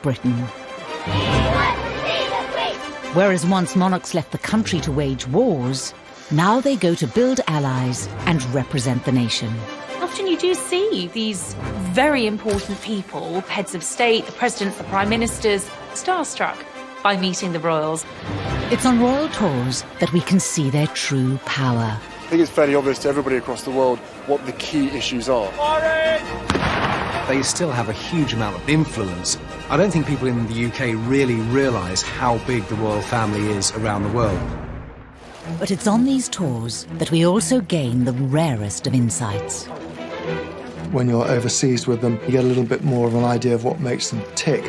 Britain. Whereas once monarchs left the country to wage wars, now they go to build allies and represent the nation. Often you do see these very important people, heads of state, the presidents, the prime ministers, starstruck by meeting the royals. It's on royal tours that we can see their true power. I think it's fairly obvious to everybody across the world what the key issues are. They still have a huge amount of influence. I don't think people in the UK really realise how big the royal family is around the world. But it's on these tours that we also gain the rarest of insights. When you're overseas with them, you get a little bit more of an idea of what makes them tick.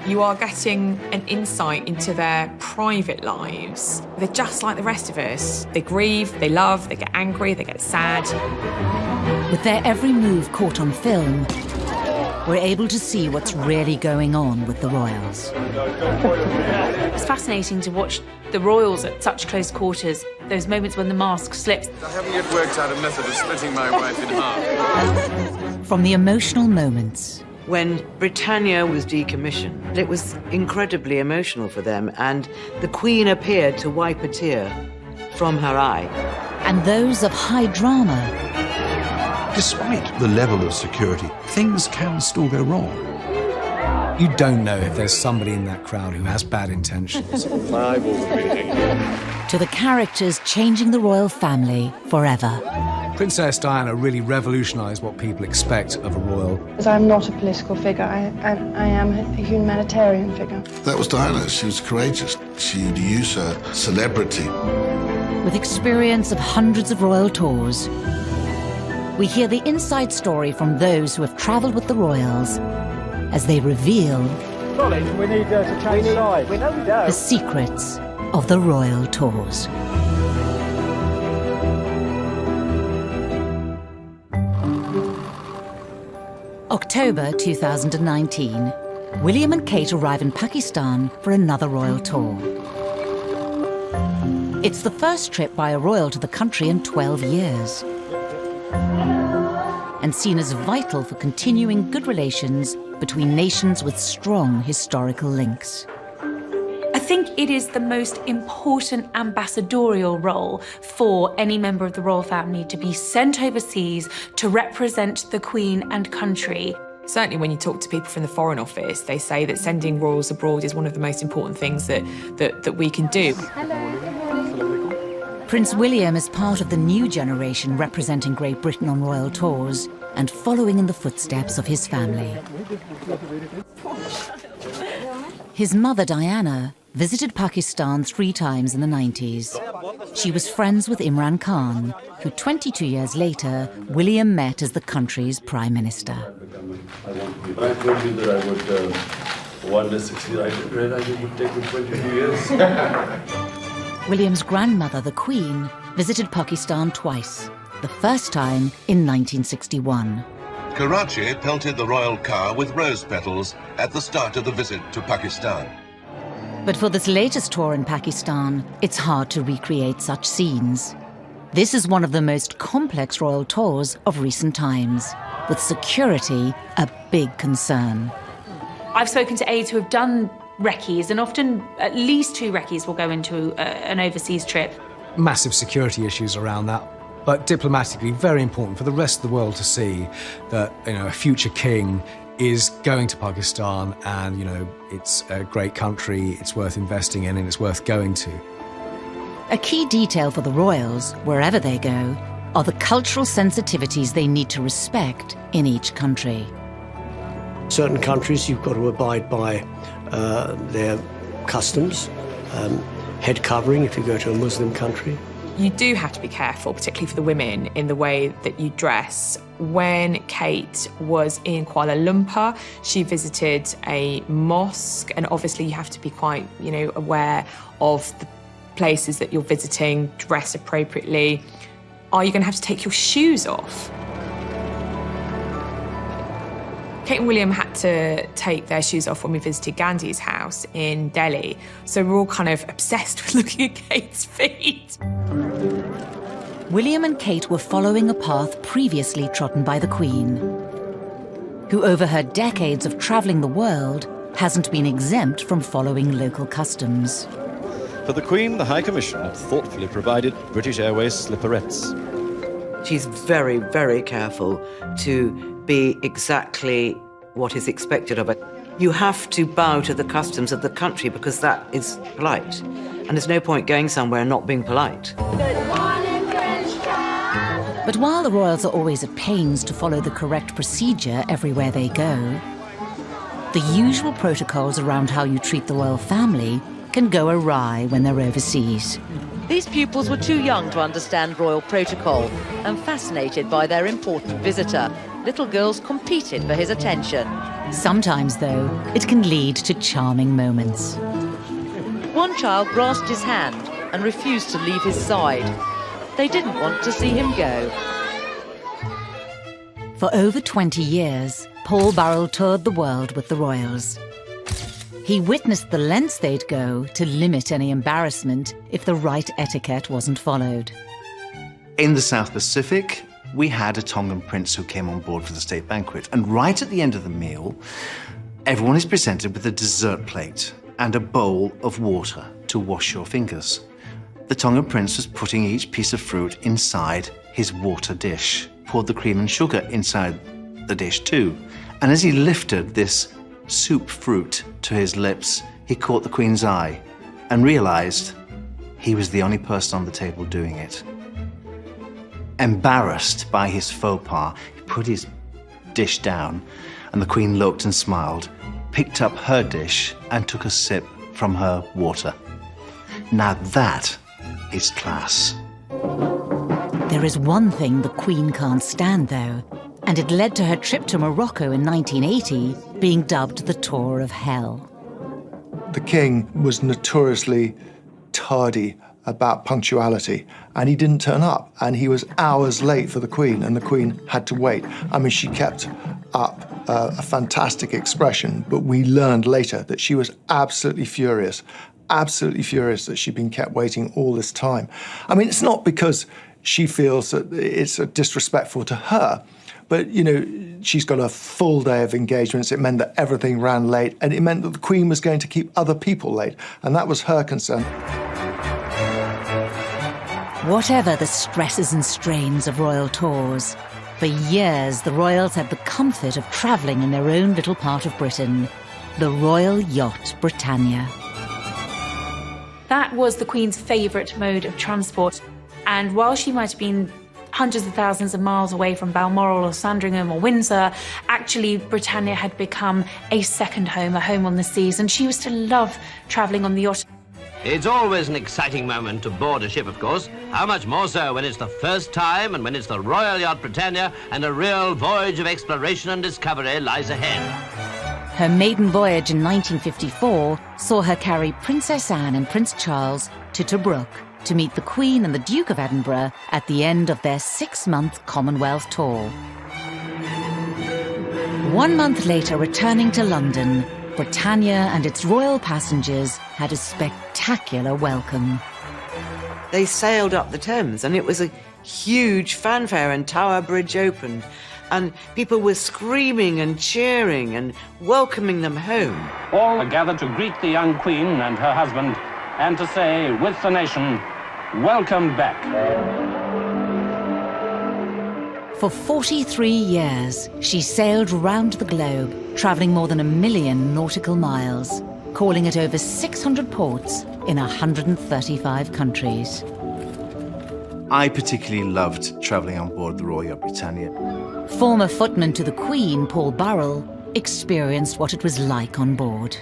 You are getting an insight into their private lives. They're just like the rest of us. They grieve, they love, they get angry, they get sad. With their every move caught on film, we're able to see what's really going on with the royals. It's fascinating to watch the royals at such close quarters, those moments when the mask slips. I haven't yet worked out a method of splitting my wife in half. From the emotional moments. When Britannia was decommissioned, it was incredibly emotional for them, and the Queen appeared to wipe a tear from her eye. And those of high drama. Despite the level of security, things can still go wrong. You don't know if there's somebody in that crowd who has bad intentions. My eyeballs are bleeding. To the characters changing the royal family forever. Princess Diana really revolutionised what people expect of a royal. Because I'm not a political figure, I am a humanitarian figure. That was Diana. She was courageous. She'd use her celebrity. With experience of hundreds of royal tours, we hear the inside story from those who have travelled with the royals as they reveal We need to change sides. the secrets of the royal tours. October 2019, William and Kate arrive in Pakistan for another royal tour. It's the first trip by a royal to the country in 12 years. And seen as vital for continuing good relations between nations with strong historical links. I think it is the most important ambassadorial role for any member of the royal family to be sent overseas to represent the Queen and country. Certainly when you talk to people from the Foreign Office, they say that sending royals abroad is one of the most important things that we can do. Prince William is part of the new generation representing Great Britain on royal tours and following in the footsteps of his family. His mother, Diana, visited Pakistan 3 times in the 90s. She was friends with Imran Khan, who 22 years later, William met as the country's prime minister. I told you that I would one day succeed. I realized it would take me 22 years. William's grandmother, the Queen, visited Pakistan twice, the first time in 1961. Karachi pelted the royal car with rose petals at the start of the visit to Pakistan. But for this latest tour in Pakistan, it's hard to recreate such scenes. This is one of the most complex royal tours of recent times, with security a big concern. I've spoken to aides who have done recce's, and often at least 2 recce's will go into an overseas trip. Massive security issues around that, but diplomatically very important for the rest of the world to see that, a future king is going to Pakistan and, it's a great country, it's worth investing in and it's worth going to. A key detail for the royals, wherever they go, are the cultural sensitivities they need to respect in each country. Certain countries you've got to abide by their customs, head covering if you go to a Muslim country. You do have to be careful, particularly for the women, in the way that you dress. When Kate was in Kuala Lumpur, she visited a mosque, and obviously you have to be quite, aware of the places that you're visiting, dress appropriately. Are you going to have to take your shoes off? Kate and William had to take their shoes off when we visited Gandhi's house in Delhi, so we're all kind of obsessed with looking at Kate's feet. William and Kate were following a path previously trodden by the Queen, who over her decades of travelling the world hasn't been exempt from following local customs. For the Queen, the High Commission had thoughtfully provided British Airways slipperettes. She's very, very careful to be exactly what is expected of her. You have to bow to the customs of the country because that is polite. And there's no point going somewhere and not being polite. But while the royals are always at pains to follow the correct procedure everywhere they go, the usual protocols around how you treat the royal family can go awry when they're overseas. These pupils were too young to understand royal protocol and fascinated by their important visitor. Little girls competed for his attention. Sometimes, though, it can lead to charming moments. One child grasped his hand and refused to leave his side. They didn't want to see him go. For over 20 years, Paul Burrell toured the world with the royals. He witnessed the lengths they'd go to limit any embarrassment if the right etiquette wasn't followed. In the South Pacific, we had a Tongan prince who came on board for the state banquet. And right at the end of the meal, everyone is presented with a dessert plate and a bowl of water to wash your fingers. The Tongan prince was putting each piece of fruit inside his water dish, poured the cream and sugar inside the dish too. And as he lifted this soup fruit to his lips, he caught the Queen's eye and realized he was the only person on the table doing it. Embarrassed by his faux pas, he put his dish down, and the Queen looked and smiled, picked up her dish and took a sip from her water. Now that is class. There is one thing the Queen can't stand, though, and it led to her trip to Morocco in 1980 being dubbed the Tour of Hell. The king was notoriously tardy about punctuality, and he didn't turn up, and he was hours late for the Queen, and the Queen had to wait. I mean, she kept up a fantastic expression, but we learned later that she was absolutely furious that she'd been kept waiting all this time. I mean, it's not because she feels that it's disrespectful to her, but, you know, she's got a full day of engagements. It meant that everything ran late, and it meant that the Queen was going to keep other people late, and that was her concern. Whatever the stresses and strains of royal tours, for years the royals had the comfort of travelling in their own little part of Britain, the royal yacht Britannia. That was the Queen's favourite mode of transport, and while she might have been hundreds of thousands of miles away from Balmoral or Sandringham or Windsor, actually Britannia had become a second home, a home on the seas, and she used to love travelling on the yacht. It's always an exciting moment to board a ship, of course. How much more so when it's the first time and when it's the Royal Yacht Britannia and a real voyage of exploration and discovery lies ahead. Her maiden voyage in 1954 saw her carry Princess Anne and Prince Charles to Tobruk to meet the Queen and the Duke of Edinburgh at the end of their 6-month Commonwealth tour. 1 month later, returning to London, Britannia and its royal passengers had a spectacular welcome. They sailed up the Thames, and it was a huge fanfare, and Tower Bridge opened, and people were screaming and cheering and welcoming them home. All are gathered to greet the young Queen and her husband, and to say, with the nation, welcome back. For 43 years, she sailed round the globe, travelling more than 1 million nautical miles, calling at over 600 ports in 135 countries. I particularly loved travelling on board the Royal Yacht Britannia. Former footman to the Queen, Paul Burrell, experienced what it was like on board.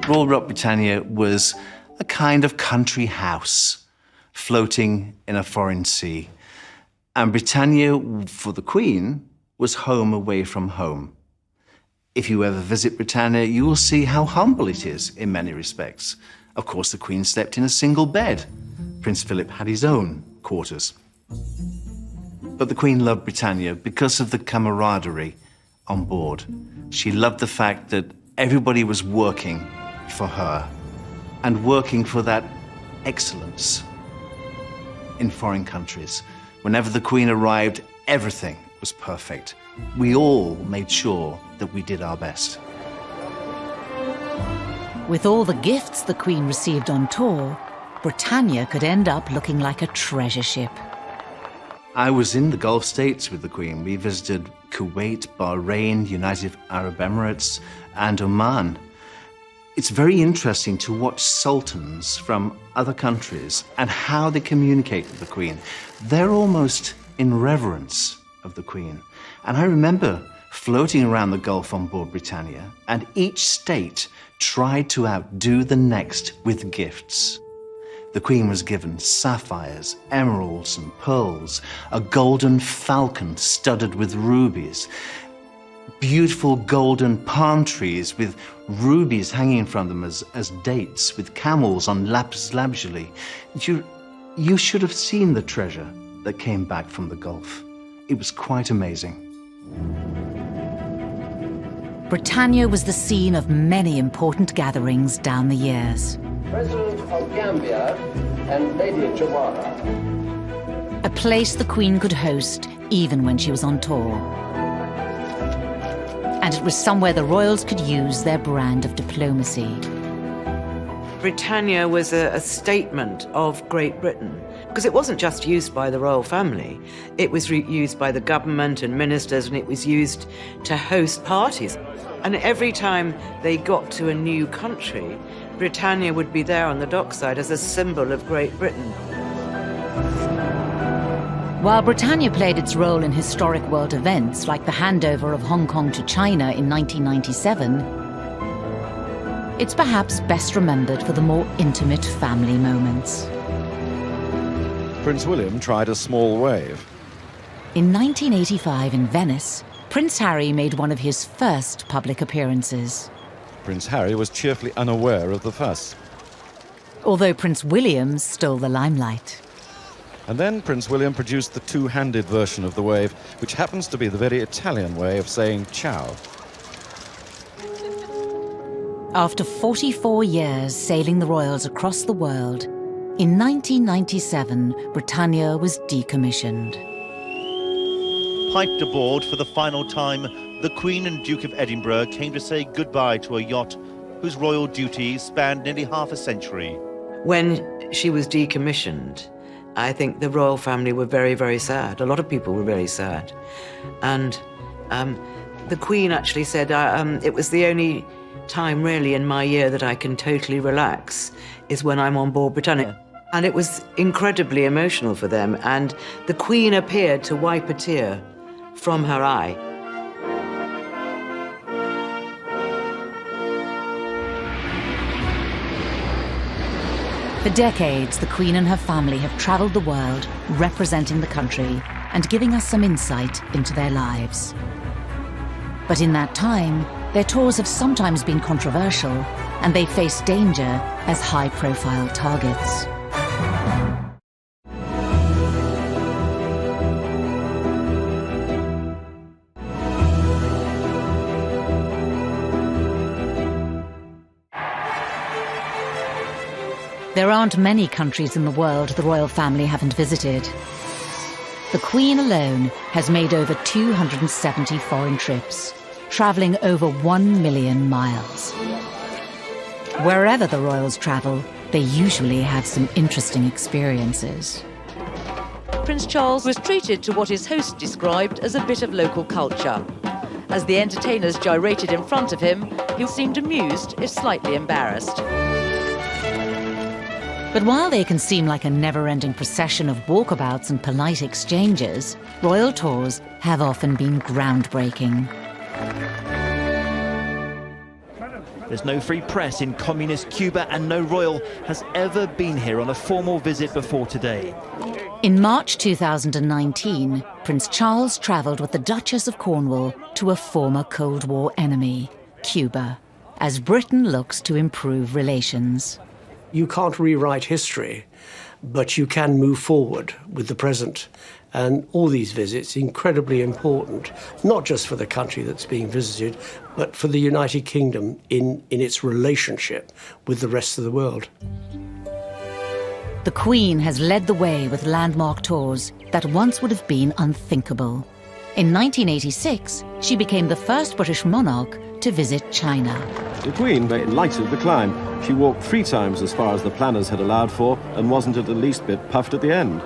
Royal Yacht Britannia was a kind of country house floating in a foreign sea. And Britannia, for the Queen, was home away from home. If you ever visit Britannia, you will see how humble it is in many respects. Of course, the Queen slept in a single bed. Prince Philip had his own quarters. But the Queen loved Britannia because of the camaraderie on board. She loved the fact that everybody was working for her and working for that excellence in foreign countries. Whenever the Queen arrived, everything was perfect. We all made sure that we did our best. With all the gifts the Queen received on tour, Britannia could end up looking like a treasure ship. I was in the Gulf states with the Queen. We visited Kuwait, Bahrain, United Arab Emirates, and Oman. It's very interesting to watch sultans from other countries and how they communicate with the Queen. They're almost in reverence of the Queen. And I remember floating around the Gulf on board Britannia, and each state tried to outdo the next with gifts. The Queen was given sapphires, emeralds and pearls, a golden falcon studded with rubies, beautiful golden palm trees with rubies hanging from them as dates, with camels on lapis lazuli. You should have seen the treasure that came back from the Gulf. It was quite amazing. Britannia was the scene of many important gatherings down the years. President of Gambia and Lady Jawara. A place the Queen could host even when she was on tour. And it was somewhere the royals could use their brand of diplomacy. Britannia was a statement of Great Britain, because it wasn't just used by the royal family. It was used by the government and ministers, and it was used to host parties. And every time they got to a new country, Britannia would be there on the dockside as a symbol of Great Britain. While Britannia played its role in historic world events like the handover of Hong Kong to China in 1997, it's perhaps best remembered for the more intimate family moments. Prince William tried a small wave. In 1985 in Venice, Prince Harry made one of his first public appearances. Prince Harry was cheerfully unaware of the fuss. Although Prince William stole the limelight. And then Prince William produced the two-handed version of the wave, which happens to be the very Italian way of saying ciao. After 44 years sailing the royals across the world, in 1997, Britannia was decommissioned. Piped aboard for the final time, the Queen and Duke of Edinburgh came to say goodbye to a yacht whose royal duties spanned nearly half a century. When she was decommissioned, I think the royal family were very, very sad. A lot of people were very sad. And the Queen actually said, it was the only time really in my year that I can totally relax is when I'm on board Britannia. And it was incredibly emotional for them. And the Queen appeared to wipe a tear from her eye. For decades, the Queen and her family have travelled the world, representing the country and giving us some insight into their lives. But in that time, their tours have sometimes been controversial, and they face danger as high-profile targets. There aren't many countries in the world the royal family haven't visited. The Queen alone has made over 270 foreign trips, travelling over 1 million miles. Wherever the royals travel, they usually have some interesting experiences. Prince Charles was treated to what his host described as a bit of local culture. As the entertainers gyrated in front of him, he seemed amused, if slightly embarrassed. But while they can seem like a never-ending procession of walkabouts and polite exchanges, royal tours have often been groundbreaking. There's no free press in communist Cuba, and no royal has ever been here on a formal visit before today. In March 2019, Prince Charles travelled with the Duchess of Cornwall to a former Cold War enemy, Cuba, as Britain looks to improve relations. You can't rewrite history, but you can move forward with the present. And all these visits, incredibly important, not just for the country that's being visited, but for the United Kingdom in its relationship with the rest of the world. The Queen has led the way with landmark tours that once would have been unthinkable. In 1986, she became the first British monarch to visit China. The Queen lighted the climb. She walked 3 times as far as the planners had allowed for and wasn't at the least bit puffed at the end.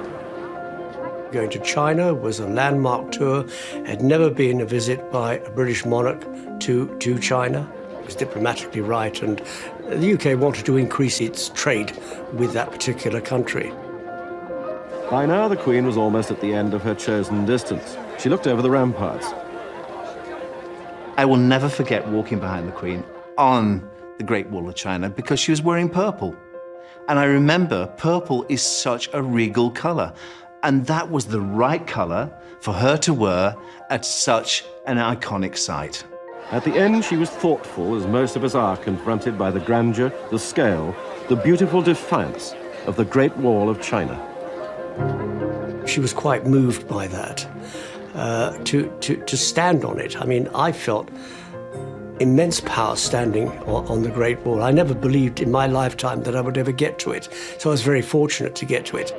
Going to China was a landmark tour. Had never been a visit by a British monarch to China. It was diplomatically right, and the UK wanted to increase its trade with that particular country. By now, the Queen was almost at the end of her chosen distance. She looked over the ramparts. I will never forget walking behind the Queen on the Great Wall of China because she was wearing purple. And I remember purple is such a regal colour. And that was the right colour for her to wear at such an iconic site. At the end, she was thoughtful, as most of us are, confronted by the grandeur, the scale, the beautiful defiance of the Great Wall of China. She was quite moved by that, to stand on it. I mean, I felt immense power standing on the Great Wall. I never believed in my lifetime that I would ever get to it, so I was very fortunate to get to it.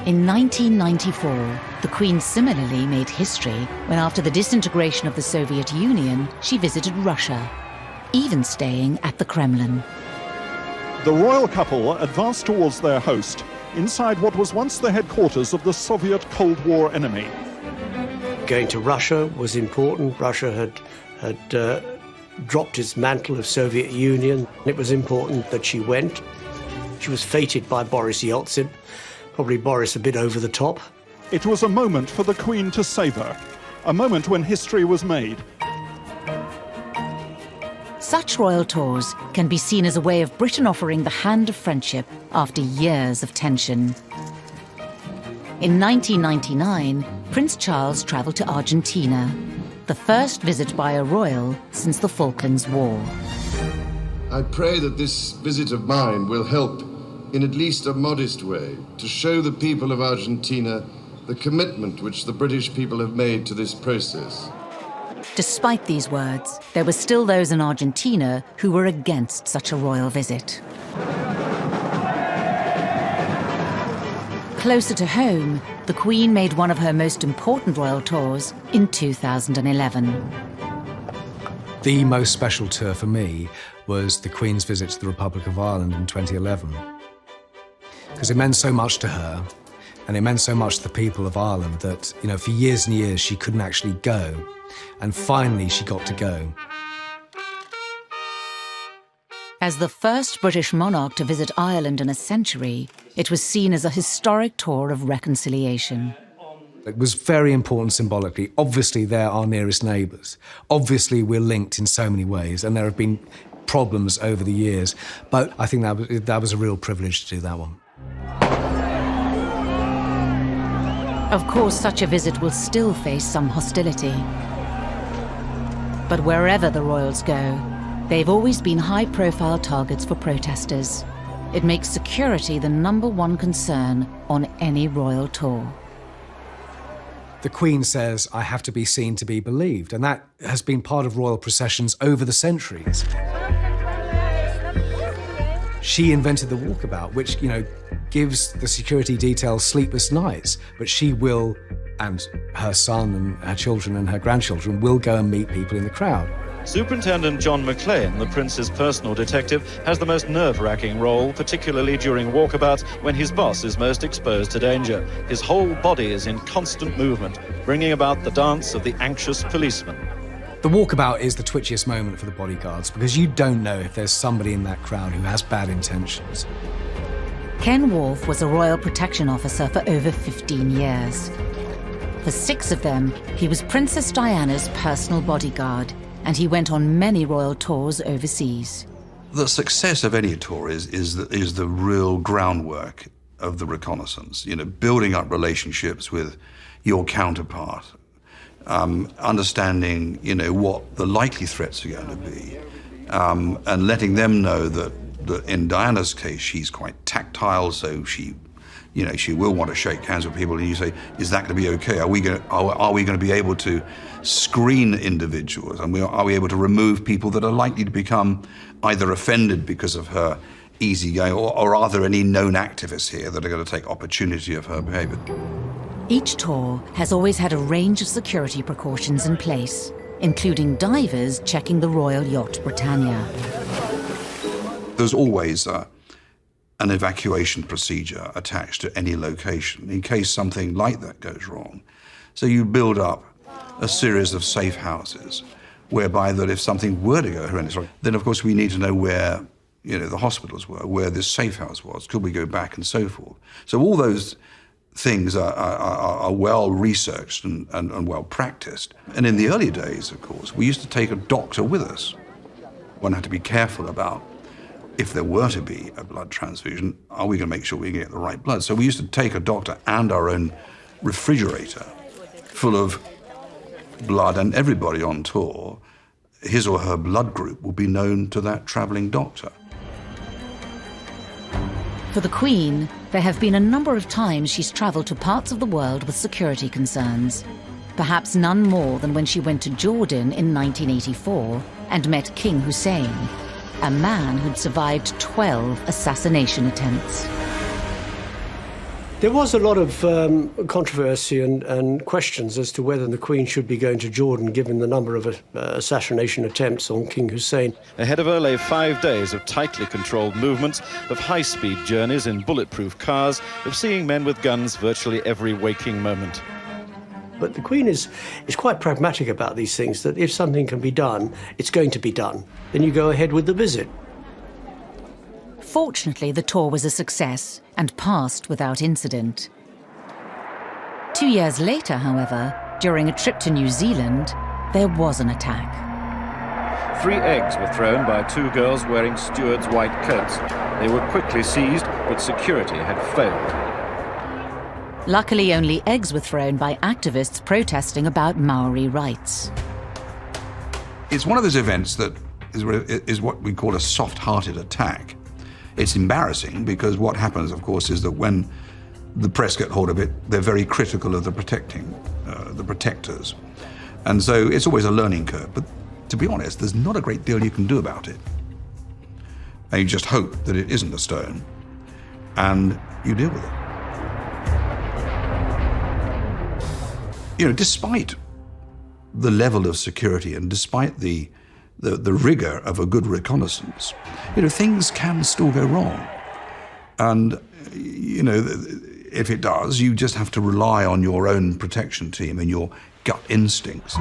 In 1994, the Queen similarly made history when, after the disintegration of the Soviet Union, she visited Russia, even staying at the Kremlin. The royal couple advanced towards their host inside what was once the headquarters of the Soviet Cold War enemy. Going to Russia was important. Russia had dropped its mantle of Soviet Union. It was important that she went. She was feted by Boris Yeltsin. Probably Boris a bit over the top. It was a moment for the Queen to savour, a moment when history was made. Such royal tours can be seen as a way of Britain offering the hand of friendship after years of tension. In 1999, Prince Charles travelled to Argentina, the first visit by a royal since the Falklands War. I pray that this visit of mine will help, in at least a modest way, to show the people of Argentina the commitment which the British people have made to this process. Despite these words, there were still those in Argentina who were against such a royal visit. Closer to home, the Queen made one of her most important royal tours in 2011. The most special tour for me was the Queen's visit to the Republic of Ireland in 2011. Because it meant so much to her, and it meant so much to the people of Ireland that, you know, for years and years she couldn't actually go. And finally she got to go. As the first British monarch to visit Ireland in a century, it was seen as a historic tour of reconciliation. It was very important symbolically. Obviously, they're our nearest neighbours. Obviously, we're linked in so many ways, and there have been problems over the years. But I think that was a real privilege to do that one. Of course, such a visit will still face some hostility. But wherever the royals go, they've always been high-profile targets for protesters. It makes security the #1 concern on any royal tour. The Queen says, "I have to be seen to be believed," and that has been part of royal processions over the centuries. She invented the walkabout, which, you know, gives the security detail sleepless nights, but she will, and her son and her children and her grandchildren will go and meet people in the crowd. Superintendent John McLean, the Prince's personal detective, has the most nerve-wracking role, particularly during walkabouts when his boss is most exposed to danger. His whole body is in constant movement, bringing about the dance of the anxious policeman. The walkabout is the twitchiest moment for the bodyguards because you don't know if there's somebody in that crowd who has bad intentions. Ken Worf was a royal protection officer for over 15 years. For 6 of them, he was Princess Diana's personal bodyguard, and he went on many royal tours overseas. The success of any tour is the real groundwork of the reconnaissance. You know, building up relationships with your counterpart, understanding, you know, what the likely threats are going to be, and letting them know that in Diana's case, she's quite tactile, so she will want to shake hands with people, and you say, is that going to be okay? Are we going to be able to screen individuals? And are we able to remove people that are likely to become either offended because of her easygoing, or are there any known activists here that are going to take opportunity of her behaviour? Each tour has always had a range of security precautions in place, including divers checking the royal yacht Britannia. There's always an evacuation procedure attached to any location in case something like that goes wrong. So you build up a series of safe houses whereby that if something were to go horrendous wrong, then of course we need to know where the hospitals were, where this safe house was, could we go back and so forth. So all those things are well researched and well practiced. And in the early days, of course, we used to take a doctor with us. One had to be careful about if there were to be a blood transfusion, are we going to make sure we get the right blood? So we used to take a doctor and our own refrigerator full of blood, and everybody on tour, his or her blood group will be known to that travelling doctor. For the Queen, there have been a number of times she's travelled to parts of the world with security concerns. Perhaps none more than when she went to Jordan in 1984 and met King Hussein, a man who'd survived 12 assassination attempts. There was a lot of controversy and questions as to whether the Queen should be going to Jordan, given the number of assassination attempts on King Hussein. Ahead of her lay 5 days of tightly controlled movements, of high-speed journeys in bulletproof cars, of seeing men with guns virtually every waking moment. But the Queen is quite pragmatic about these things, that if something can be done, it's going to be done. Then you go ahead with the visit. Fortunately, the tour was a success and passed without incident. 2 years later, however, during a trip to New Zealand, there was an attack. 3 eggs were thrown by 2 girls wearing stewards' white coats. They were quickly seized, but security had failed. Luckily, only eggs were thrown by activists protesting about Maori rights. It's one of those events that is what we call a soft-hearted attack. It's embarrassing because what happens, of course, is that when the press get hold of it, they're very critical of the protectors. And so it's always a learning curve. But to be honest, there's not a great deal you can do about it. And you just hope that it isn't a stone, and you deal with it. Despite the level of security and despite the rigor of a good reconnaissance, things can still go wrong. And, if it does, you just have to rely on your own protection team and your gut instincts.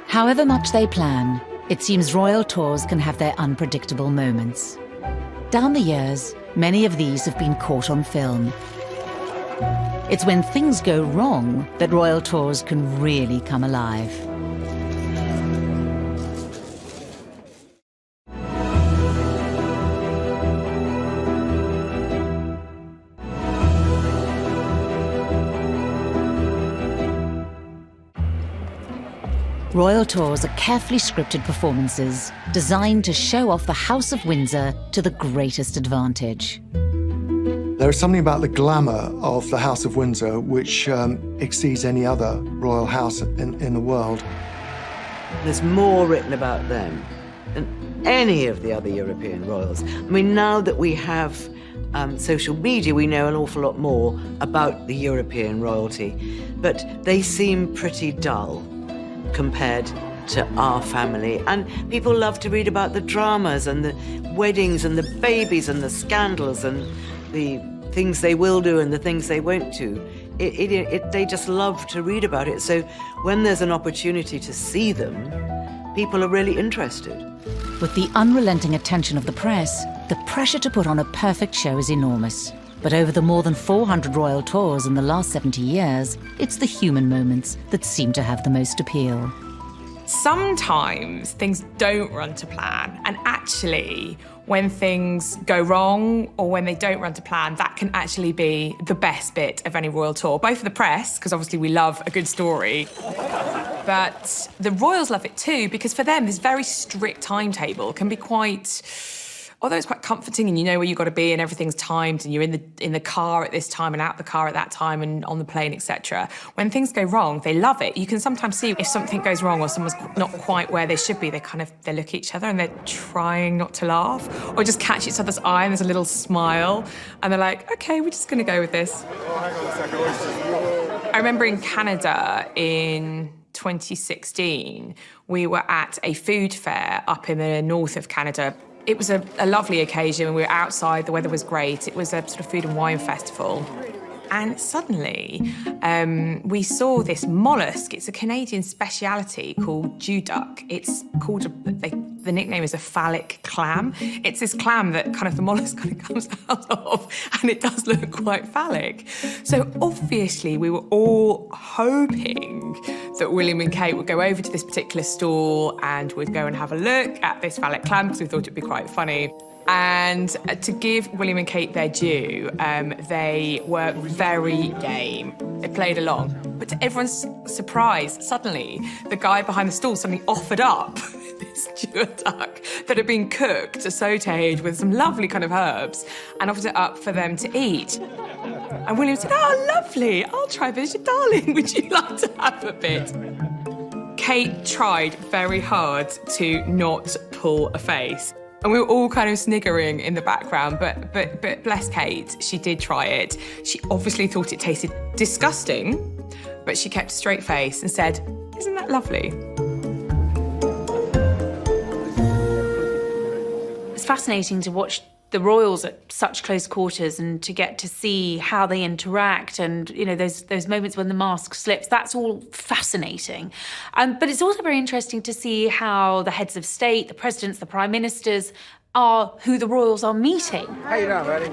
However much they plan, it seems royal tours can have their unpredictable moments. Down the years, many of these have been caught on film. It's when things go wrong that royal tours can really come alive. Royal tours are carefully scripted performances designed to show off the House of Windsor to the greatest advantage. There is something about the glamour of the House of Windsor which exceeds any other royal house in the world. There's more written about them than any of the other European royals. I mean, now that we have social media, we know an awful lot more about the European royalty, but they seem pretty dull compared to our family. And people love to read about the dramas and the weddings and the babies and the scandals and the things they will do and the things they won't do. They just love to read about it. So when there's an opportunity to see them, people are really interested. With the unrelenting attention of the press, the pressure to put on a perfect show is enormous. But over the more than 400 royal tours in the last 70 years, it's the human moments that seem to have the most appeal. Sometimes things don't run to plan, and actually, when things go wrong or when they don't run to plan, that can actually be the best bit of any royal tour, both for the press, because obviously we love a good story, but the royals love it too, because for them, this very strict timetable can be quite although it's quite comforting and you know where you've got to be and everything's timed and you're in the car at this time and out the car at that time and on the plane, etc. When things go wrong, they love it. You can sometimes see if something goes wrong or someone's not quite where they should be, they look at each other and they're trying not to laugh or just catch each other's eye and there's a little smile and they're like, okay, we're just going to go with this. I remember in Canada in 2016, we were at a food fair up in the north of Canada. It was a lovely occasion. We were outside, the weather was great. It was a sort of food and wine festival. And suddenly, we saw this mollusk. It's a Canadian speciality called Juduck. It's called, the nickname is a phallic clam. It's this clam that the mollusk comes out of, and it does look quite phallic. So obviously, we were all hoping that William and Kate would go over to this particular stall and would go and have a look at this phallic clam because we thought it'd be quite funny. And to give William and Kate their due, they were very game. They played along. But to everyone's surprise, suddenly, the guy behind the stall suddenly offered up this Juduck that had been cooked, sautéed with some lovely herbs, and offered it up for them to eat. And William said, oh, lovely, I'll try this. Darling, would you like to have a bit? Kate tried very hard to not pull a face. And we were all sniggering in the background, but bless Kate, she did try it. She obviously thought it tasted disgusting, but she kept a straight face and said, isn't that lovely? It's fascinating to watch the royals at such close quarters and to get to see how they interact and, those moments when the mask slips, that's all fascinating. But it's also very interesting to see how the heads of state, the presidents, the prime ministers are who the royals are meeting. How you doing, buddy?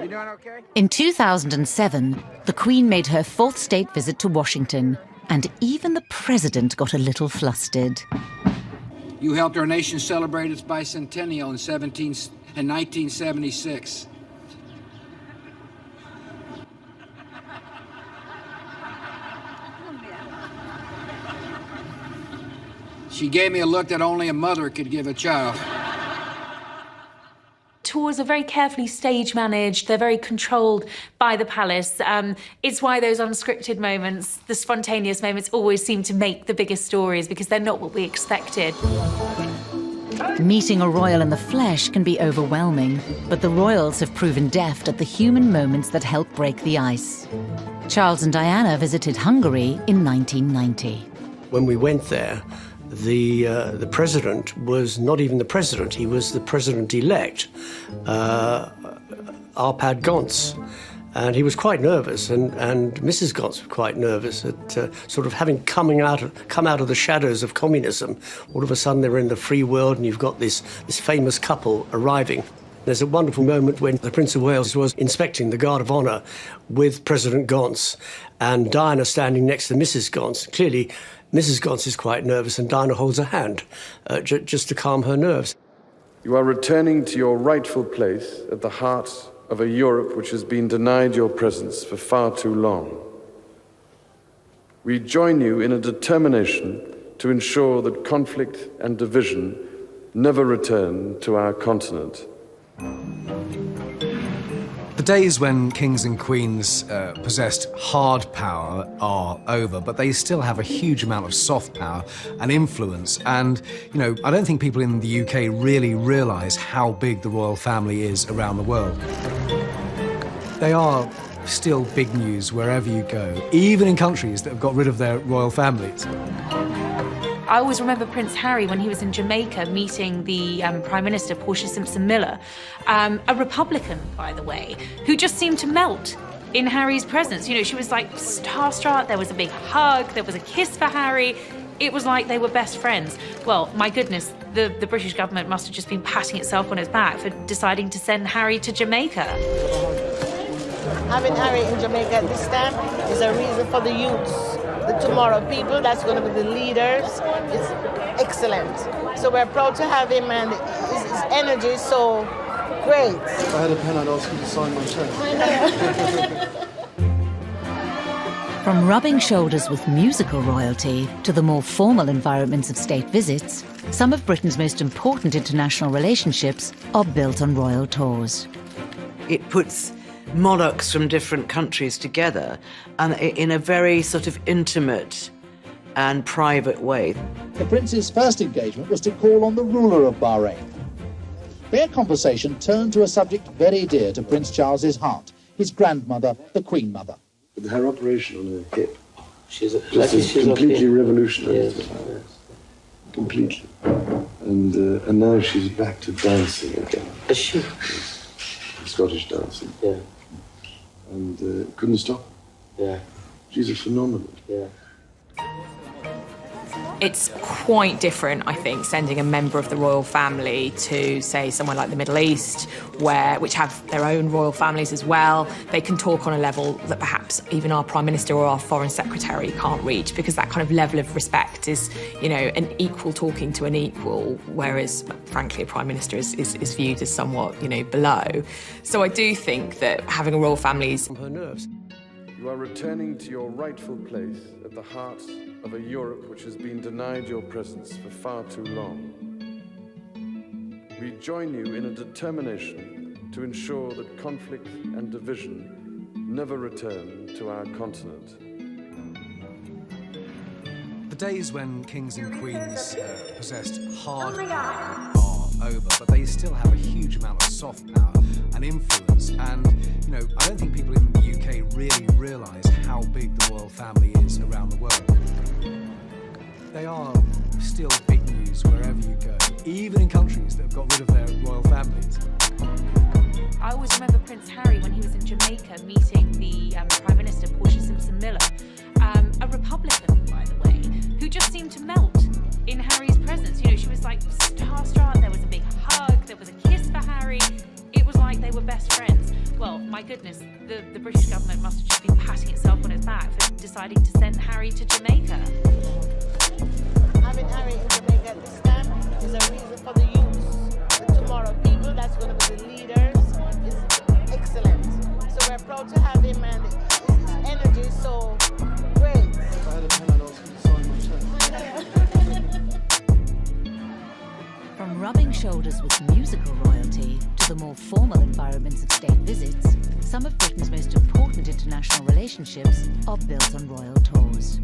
You doing okay? In 2007, the Queen made her 4th state visit to Washington, and even the president got a little flustered. You helped our nation celebrate its bicentennial in 1976. She gave me a look that only a mother could give a child. Tours are very carefully stage managed. They're very controlled by the palace. It's why those unscripted moments, the spontaneous moments, always seem to make the biggest stories because they're not what we expected. Meeting a royal in the flesh can be overwhelming, but the royals have proven deft at the human moments that help break the ice. Charles and Diana visited Hungary in 1990. When we went there, the president was not even the president, he was the president-elect, Arpad Gons. And he was quite nervous, and Mrs. Gons was quite nervous at sort of having come out of the shadows of communism. All of a sudden they're in the free world and you've got this famous couple arriving. There's a wonderful moment when the Prince of Wales was inspecting the Guard of Honour with President Gons and Diana standing next to Mrs. Gons. Clearly, Mrs. Gons is quite nervous and Diana holds her hand just to calm her nerves. You are returning to your rightful place at the heart of a Europe which has been denied your presence for far too long. We join you in a determination to ensure that conflict and division never return to our continent. The days when kings and queens possessed hard power are over, but they still have a huge amount of soft power and influence. And, I don't think people in the UK really realise how big the royal family is around the world. They are still big news wherever you go, even in countries that have got rid of their royal families. I always remember Prince Harry when he was in Jamaica meeting the Prime Minister, Portia Simpson-Miller, a Republican, by the way, who just seemed to melt in Harry's presence. She was like starstruck, there was a big hug, there was a kiss for Harry. It was like they were best friends. Well, my goodness, the British government must have just been patting itself on its back for deciding to send Harry to Jamaica. Having Harry in Jamaica at this time is a reason for the youths, the tomorrow people, that's going to be the leaders. It's excellent. So we're proud to have him, and his energy is so great. If I had a pen, I'd ask you to sign my check. I know. From rubbing shoulders with musical royalty to the more formal environments of state visits, some of Britain's most important international relationships are built on royal tours. It puts monarchs from different countries together and in a very sort of intimate and private way. The Prince's first engagement was to call on the ruler of Bahrain. Their conversation turned to a subject very dear to Prince Charles's heart, his grandmother, the Queen Mother. With her operation on her hip, she's completely okay. revolutionary. Yes. Completely. And now she's back to dancing again. Is she? Yes. Scottish dancing. Yeah. And couldn't stop. Yeah. She's a phenomenon. Yeah. It's quite different, I think, sending a member of the royal family to, say, somewhere like the Middle East, which have their own royal families as well. They can talk on a level that perhaps even our Prime Minister or our Foreign Secretary can't reach, because that kind of level of respect is, you know, an equal talking to an equal, whereas, frankly, a Prime Minister is viewed as somewhat, you know, below. So I do think that having a royal family is... Her nerves. You are returning to your rightful place at the heart of a Europe which has been denied your presence for far too long. We join you in a determination to ensure that conflict and division never return to our continent. The days when kings and queens possessed hard power are over, but they still have a huge amount of soft power and influence. And, you know, I don't think people in the UK really realise how big the royal family is around the world. They are still big news wherever you go, even in countries that have got rid of their royal families. I always remember Prince Harry when he was in Jamaica meeting the Prime Minister, Portia Simpson-Miller, a Republican, by the way, who just seemed to melt in Harry's presence. You know, she was like starstruck, there was a big hug, there was a kiss for Harry. It was like they were best friends. Well, my goodness, the British government must have just been patting itself on its back for deciding to send Harry to Jamaica. Having Harry in Jamaica this time is a reason for the youth, the tomorrow people that's going to be the leaders. Is excellent. So we're proud to have him, and his energy is so great. If I had a pen, I'd ask him to sign my check. From rubbing shoulders with musical royalty to the more formal environments of state visits, some of Britain's most important international relationships are built on royal tours.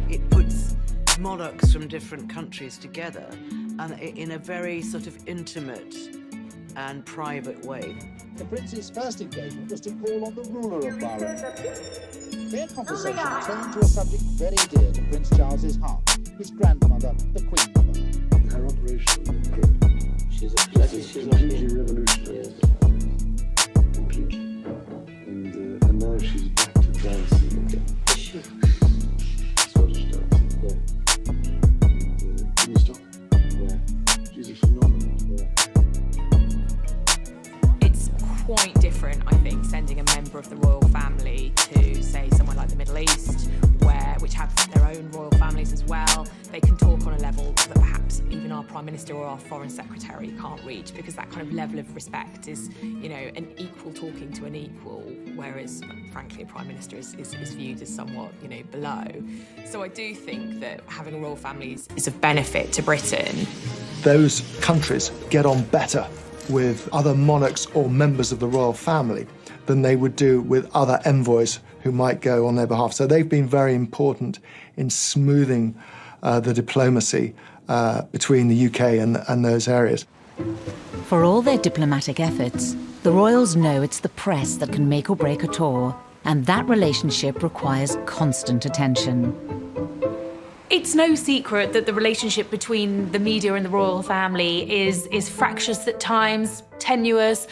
It puts monarchs from different countries together and in a very sort of intimate and private way. The Prince's first engagement was to call on the ruler of Bahrain. Their conversation turned to a subject very dear to Prince Charles's heart, his grandmother, the Queen Mother. Her operation on her hip, she's completely revolutionary. Yes. Completely. And now she's back to dancing again. Is she? Scottish dancing. Yeah. And couldn't stop. Yeah. She's a phenomenon. It's quite different, I think, sending a member of the royal family to, say, somewhere like the Middle East, which have their own royal families as well. They can talk on a level that perhaps even our Prime Minister or our Foreign Secretary can't reach, because that kind of level of respect is, you know, an equal talking to an equal, whereas, frankly, a Prime Minister is viewed as somewhat, you know, below. So I do think that having a royal family is of benefit to Britain. Those countries get on better with other monarchs or members of the royal family than they would do with other envoys who might go on their behalf. So they've been very important in smoothing the diplomacy between the UK and those areas. For all their diplomatic efforts, the royals know it's the press that can make or break a tour, and that relationship requires constant attention. It's no secret that the relationship between the media and the royal family is fractious at times, tenuous.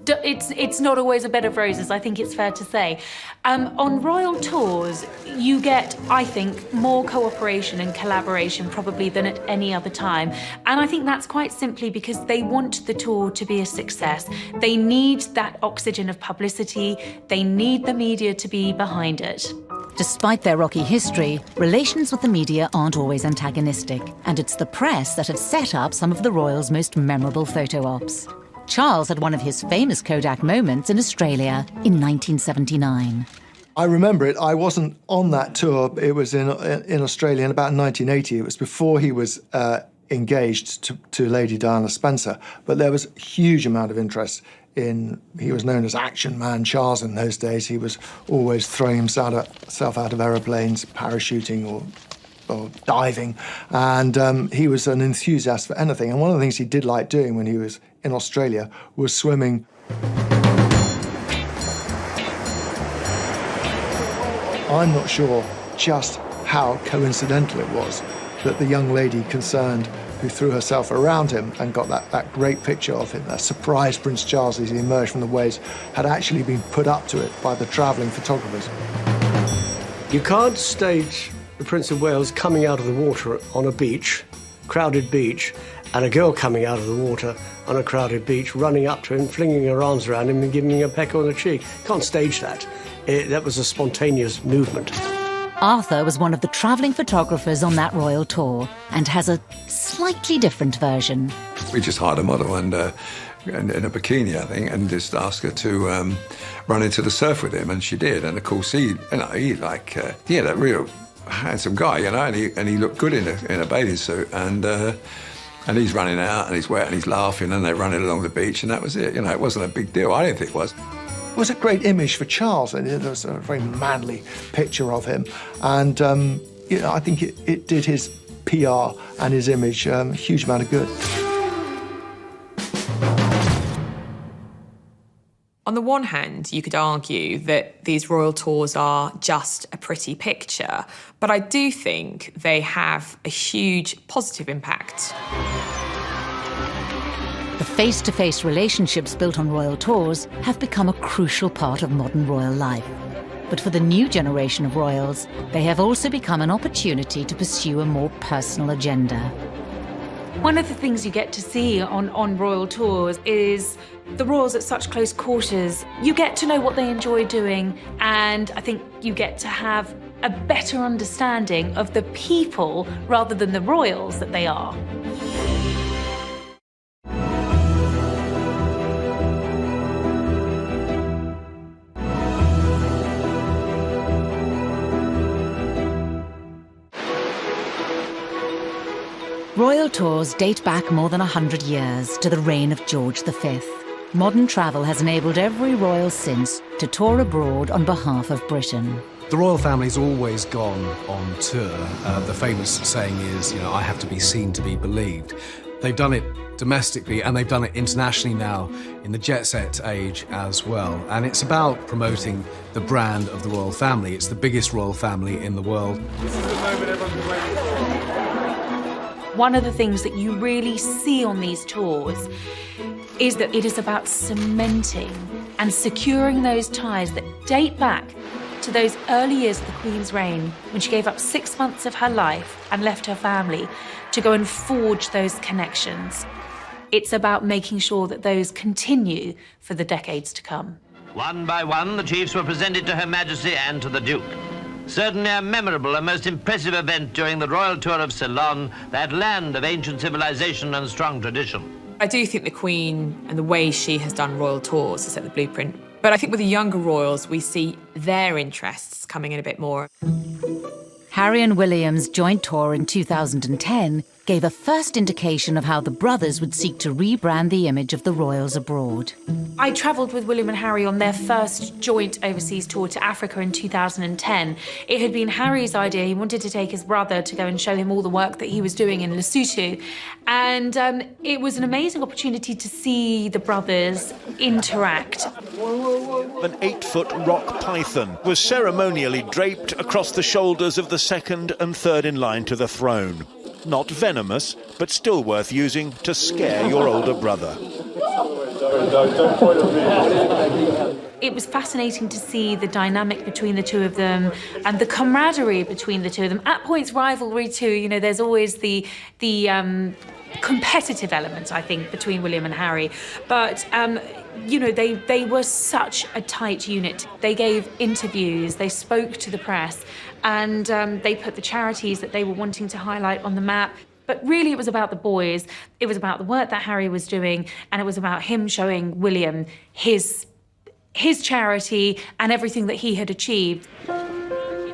It's not always a bed of roses, I think it's fair to say. On royal tours, you get, I think, more cooperation and collaboration probably than at any other time. And I think that's quite simply because they want the tour to be a success. They need that oxygen of publicity. They need the media to be behind it. Despite their rocky history, relations with the media aren't always antagonistic, and it's the press that have set up some of the royals' most memorable photo ops. Charles had one of his famous Kodak moments in Australia in 1979. I remember it. I wasn't on that tour. It was in Australia in about 1980. It was before he was engaged to Lady Diana Spencer. But there was a huge amount of interest in, he was known as Action Man Charles in those days. He was always throwing himself out of aeroplanes, parachuting or diving. And he was an enthusiast for anything. And one of the things he did like doing when he was in Australia was swimming. I'm not sure just how coincidental it was that the young lady concerned who threw herself around him and got that great picture of him, that surprised Prince Charles as he emerged from the waves, had actually been put up to it by the travelling photographers. You can't stage the Prince of Wales coming out of the water on a beach, crowded beach, and a girl coming out of the water on a crowded beach, running up to him, flinging her arms around him and giving him a peck on the cheek. Can't stage that. That was a spontaneous movement. Arthur was one of the travelling photographers on that royal tour and has a slightly different version. We just hired a model and in a bikini, I think, and just asked her to run into the surf with him, and she did. And of course, he that real handsome guy, and he looked good in a bathing suit, and he's running out and he's wet and he's laughing and they're running along the beach, and that was it. It wasn't a big deal. I didn't think it was. It was a great image for Charles, and there was a very manly picture of him. And, I think it did his PR and his image a huge amount of good. On the one hand, you could argue that these royal tours are just a pretty picture, but I do think they have a huge positive impact. The face-to-face relationships built on royal tours have become a crucial part of modern royal life. But for the new generation of royals, they have also become an opportunity to pursue a more personal agenda. One of the things you get to see on royal tours is the royals at such close quarters. You get to know what they enjoy doing, and I think you get to have a better understanding of the people rather than the royals that they are. Royal tours date back more than 100 years to the reign of George V. Modern travel has enabled every royal since to tour abroad on behalf of Britain. The royal family's always gone on tour. The famous saying is, I have to be seen to be believed. They've done it domestically and they've done it internationally now in the jet set age as well. And it's about promoting the brand of the royal family. It's the biggest royal family in the world. This is the moment everyone's been waiting for. One of the things that you really see on these tours is that it is about cementing and securing those ties that date back to those early years of the Queen's reign, when she gave up 6 months of her life and left her family to go and forge those connections. It's about making sure that those continue for the decades to come. One by one, the chiefs were presented to Her Majesty and to the Duke. Certainly a memorable and most impressive event during the royal tour of Ceylon, that land of ancient civilization and strong tradition. I do think the Queen and the way she has done royal tours has set the blueprint. But I think with the younger royals, we see their interests coming in a bit more. Harry and William's joint tour in 2010 gave a first indication of how the brothers would seek to rebrand the image of the royals abroad. I travelled with William and Harry on their first joint overseas tour to Africa in 2010. It had been Harry's idea. He wanted to take his brother to go and show him all the work that he was doing in Lesotho. And it was an amazing opportunity to see the brothers interact. An 8-foot rock python was ceremonially draped across the shoulders of the second and third in line to the throne. Not venomous, but still worth using to scare your older brother. It was fascinating to see the dynamic between the two of them and the camaraderie between the two of them. At points, rivalry too. There's always the competitive element, I think, between William and Harry. But they were such a tight unit. They gave interviews, they spoke to the press, and they put the charities that they were wanting to highlight on the map. But really, it was about the boys. It was about the work that Harry was doing, and it was about him showing William his his charity and everything that he had achieved.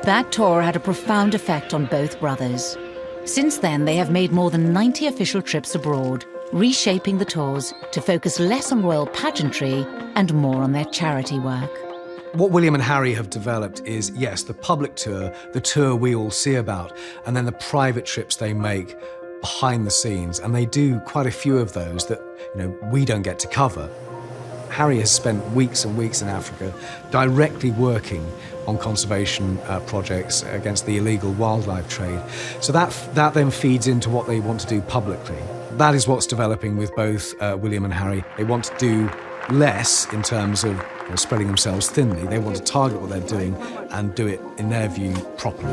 That tour had a profound effect on both brothers. Since then, they have made more than 90 official trips abroad, reshaping the tours to focus less on royal pageantry and more on their charity work. What William and Harry have developed is, yes, the public tour, the tour we all see about, and then the private trips they make behind the scenes. And they do quite a few of those that, we don't get to cover. Harry has spent weeks and weeks in Africa directly working on conservation projects against the illegal wildlife trade. So that then feeds into what they want to do publicly. That is what's developing with both William and Harry. They want to do less in terms of spreading themselves thinly. They want to target what they're doing and do it, in their view, properly.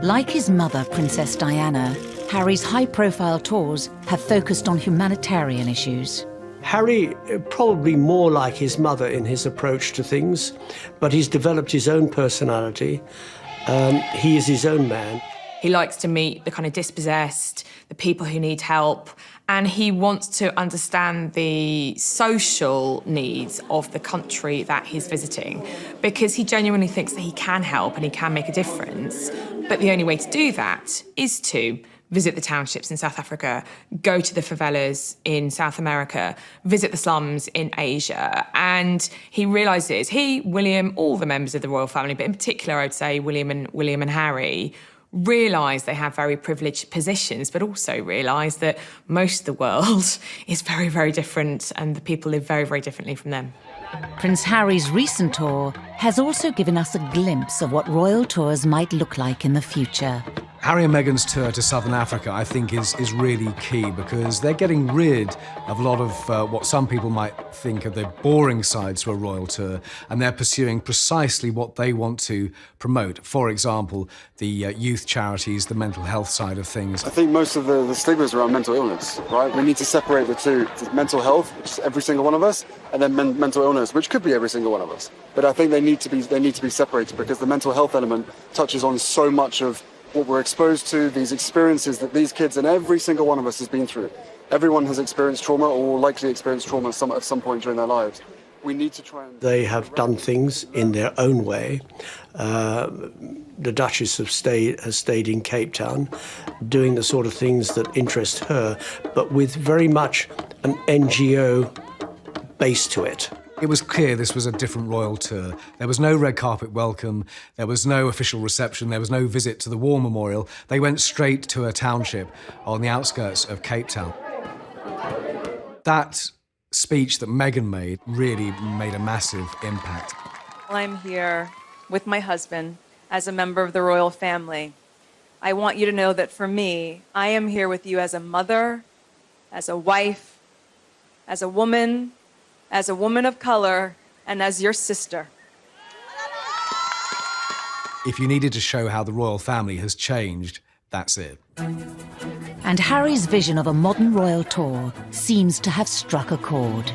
Like his mother, Princess Diana, Harry's high-profile tours have focused on humanitarian issues. Harry, probably more like his mother in his approach to things, but he's developed his own personality. He is his own man. He likes to meet the kind of dispossessed, the people who need help, and he wants to understand the social needs of the country that he's visiting, because he genuinely thinks that he can help and he can make a difference. But the only way to do that is to visit the townships in South Africa, go to the favelas in South America, visit the slums in Asia. And he realises, William, all the members of the royal family, but in particular, I would say William and Harry, realise they have very privileged positions, but also realise that most of the world is very, very different and the people live very, very differently from them. Prince Harry's recent tour has also given us a glimpse of what royal tours might look like in the future. Harry and Meghan's tour to Southern Africa, I think, is really key because they're getting rid of a lot of what some people might think are the boring sides to a royal tour, and they're pursuing precisely what they want to promote. For example, the youth charities, the mental health side of things. I think most of the stigmas around mental illness, right? We need to separate the two. Mental health, which is every single one of us, and then mental illness, which could be every single one of us. But I think they need to be separated because the mental health element touches on so much of what we're exposed to, these experiences that these kids and every single one of us has been through. Everyone has experienced trauma or will likely experience trauma at some point during their lives. We need to try and... They have done things in their own way. The Duchess has stayed in Cape Town, doing the sort of things that interest her, but with very much an NGO base to it. It was clear this was a different royal tour. There was no red carpet welcome, there was no official reception, there was no visit to the War Memorial. They went straight to a township on the outskirts of Cape Town. That speech that Meghan made really made a massive impact. I'm here with my husband as a member of the royal family. I want you to know that for me, I am here with you as a mother, as a wife, as a woman of color, and as your sister. If you needed to show how the royal family has changed, that's it. And Harry's vision of a modern royal tour seems to have struck a chord.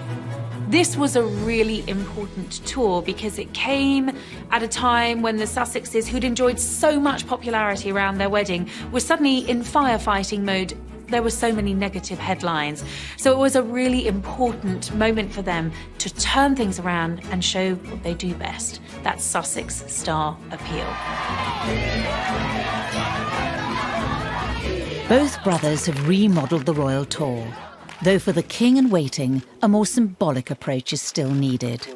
This was a really important tour because it came at a time when the Sussexes, who'd enjoyed so much popularity around their wedding, were suddenly in firefighting mode. There were so many negative headlines. So it was a really important moment for them to turn things around and show what they do best. That Sussex star appeal. Both brothers have remodelled the royal tour, though for the king in waiting, a more symbolic approach is still needed.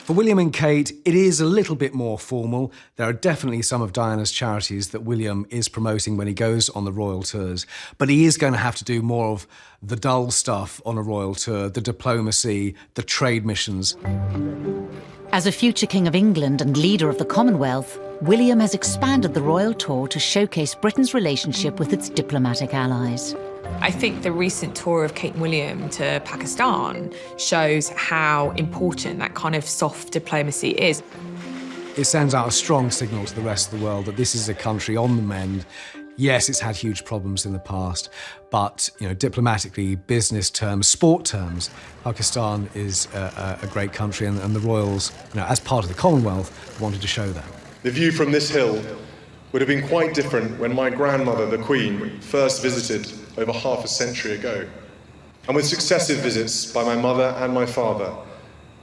For William and Kate, it is a little bit more formal. There are definitely some of Diana's charities that William is promoting when he goes on the royal tours, but he is going to have to do more of the dull stuff on a royal tour, the diplomacy, the trade missions. As a future King of England and leader of the Commonwealth, William has expanded the royal tour to showcase Britain's relationship with its diplomatic allies. I think the recent tour of Kate and William to Pakistan shows how important that kind of soft diplomacy is. It sends out a strong signal to the rest of the world that this is a country on the mend. Yes, it's had huge problems in the past, but diplomatically, business terms, sport terms, Pakistan is a great country, and the royals, as part of the Commonwealth, wanted to show that. The view from this hill would have been quite different when my grandmother, the Queen, first visited over half a century ago. And with successive visits by my mother and my father,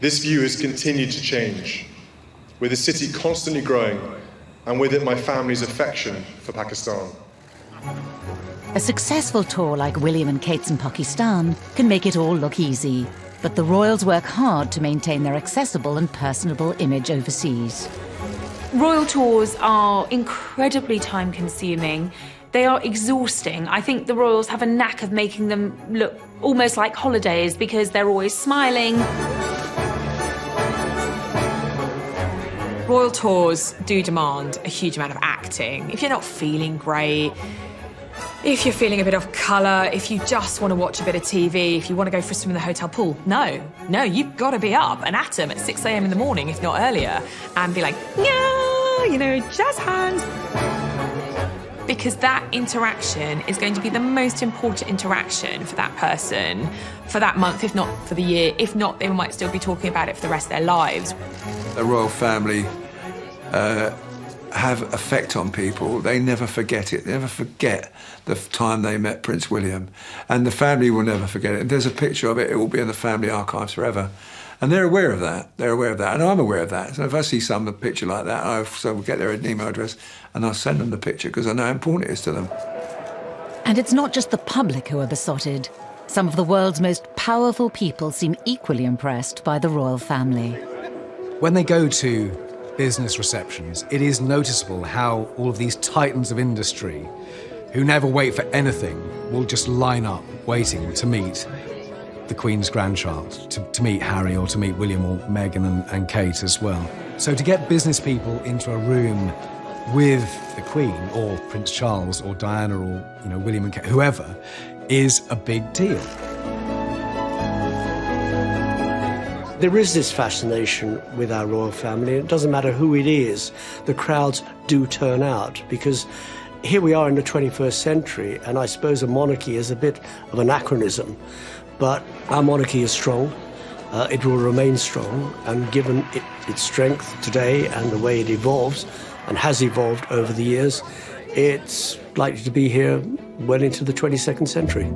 this view has continued to change, with the city constantly growing, and with it my family's affection for Pakistan. A successful tour like William and Kate's in Pakistan can make it all look easy, but the royals work hard to maintain their accessible and personable image overseas. Royal tours are incredibly time-consuming. They are exhausting. I think the royals have a knack of making them look almost like holidays because they're always smiling. Royal tours do demand a huge amount of acting. If you're not feeling great, if you're feeling a bit off colour, if you just want to watch a bit of TV, if you want to go for a swim in the hotel pool, no, you've got to be up and at 'em at 6 a.m. in the morning, if not earlier, and be like, yeah, you know, jazz hands. Because that interaction is going to be the most important interaction for that person, for that month, if not for the year. If not, they might still be talking about it for the rest of their lives. The royal family have effect on people. They never forget it. They never forget the time they met Prince William. And the family will never forget it. And there's a picture of it. It will be in the family archives forever. And they're aware of that. They're aware of that. And I'm aware of that. So if I see some picture like that, I'll get their email address and I'll send them the picture because I know how important it is to them. And it's not just the public who are besotted. Some of the world's most powerful people seem equally impressed by the royal family. When they go to business receptions, it is noticeable how all of these titans of industry, who never wait for anything, will just line up waiting to meet the Queen's grandchild, to meet Harry or to meet William or Meghan and Kate as well. So to get business people into a room with the Queen or Prince Charles or Diana or William and Kate, whoever, is a big deal. There is this fascination with our royal family. It doesn't matter who it is, the crowds do turn out because here we are in the 21st century, and I suppose a monarchy is a bit of an anachronism. But our monarchy is strong, it will remain strong, and given its strength today and the way it evolves, and has evolved over the years, it's likely to be here well into the 22nd century.